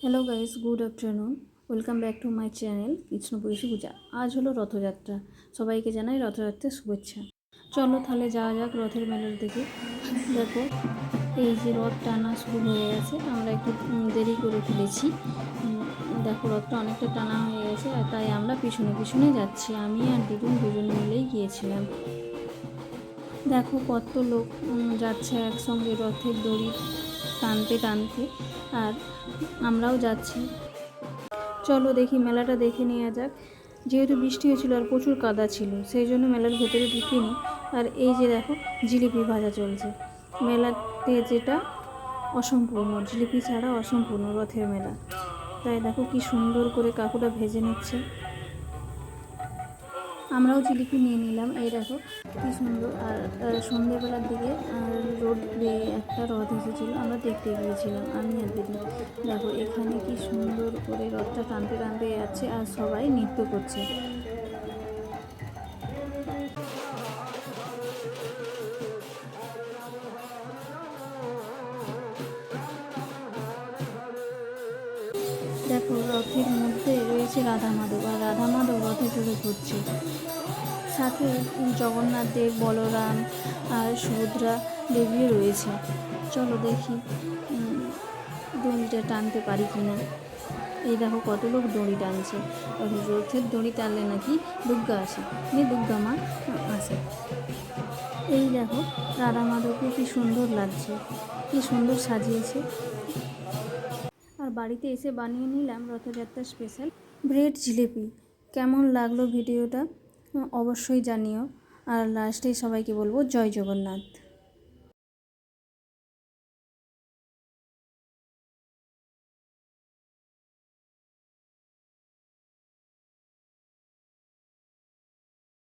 Hello guys, good afternoon. Welcome back to my channel Krishnapuri Puja. আজ হলো রথযাত্রা। সবাইকে জানাই রথযাত্রার শুভেচ্ছা। চলো তাহলে যাওয়া যাক রথের মেলার দিকে। দেখো, এই যে রথ টানা শুরু হয়ে গেছে। আমরা একটু দেরি করে ফেলেছি। দেখো, রথটা অনেকটা টানা হয়ে গেছে, আর তাই আমরা পিছনে পিছনে যাচ্ছি। আমি আর দিদুন দুজন মিলেই গিয়েছিলাম। দেখো কত লোক যাচ্ছে একসঙ্গে রথের দড়ি টানতে টানতে, আর আমরাও যাচ্ছি। চলো দেখি, মেলাটা দেখে নেওয়া যাক। যেহেতু বৃষ্টি হয়েছিল আর প্রচুর কাদা ছিল, সেই জন্য মেলার ভেতরে ঢুকিনি। আর এই যে দেখো, জিলিপি ভাজা চলছে মেলাতে, যেটা অসম্পূর্ণ, জিলিপি ছাড়া অসম্পূর্ণ রথের মেলা। তাই দেখো কি সুন্দর করে কাকুটা ভেজে নিচ্ছে। আমরাও জিলিপি নিয়ে নিলাম। এই দেখো কি সুন্দর। আর সন্ধ্যেবেলার দিকে রোড বেয়ে একটা রথ এসেছিলো, আমরা দেখতে গিয়েছিলাম আমি আর দিদি। দেখো এখানে কি সুন্দর করে রথটা টানতে টানতে যাচ্ছে, আর সবাই নৃত্য করছে। দেখো রথের মধ্যে রয়েছে রাধা মাধব, আর রাধা মাধব রথে চড়ে ঘুরছে। সাথে জগন্নাথ দেব, বলরাম আর সুভদ্রা দেবীও রয়েছে। চলো দেখি দড়িটা টানতে পারি কিনা। এই দেখো কত লোক দড়ি টানছে। রথের দড়ি টানলে নাকি দুর্গা আসে, দুর্গা মা আসে। এই দেখো রাধা মাধবকে কি সুন্দর লাগছে, কি সুন্দর সাজিয়েছে। আর বাড়িতে এসে বানিয়ে নিলাম রথযাত্রা স্পেশাল ব্রেড জিলিপি। কেমন লাগলো ভিডিওটা অবশ্যই জানিও। আর লাস্টে সবাইকে বলবো জয় জগন্নাথ।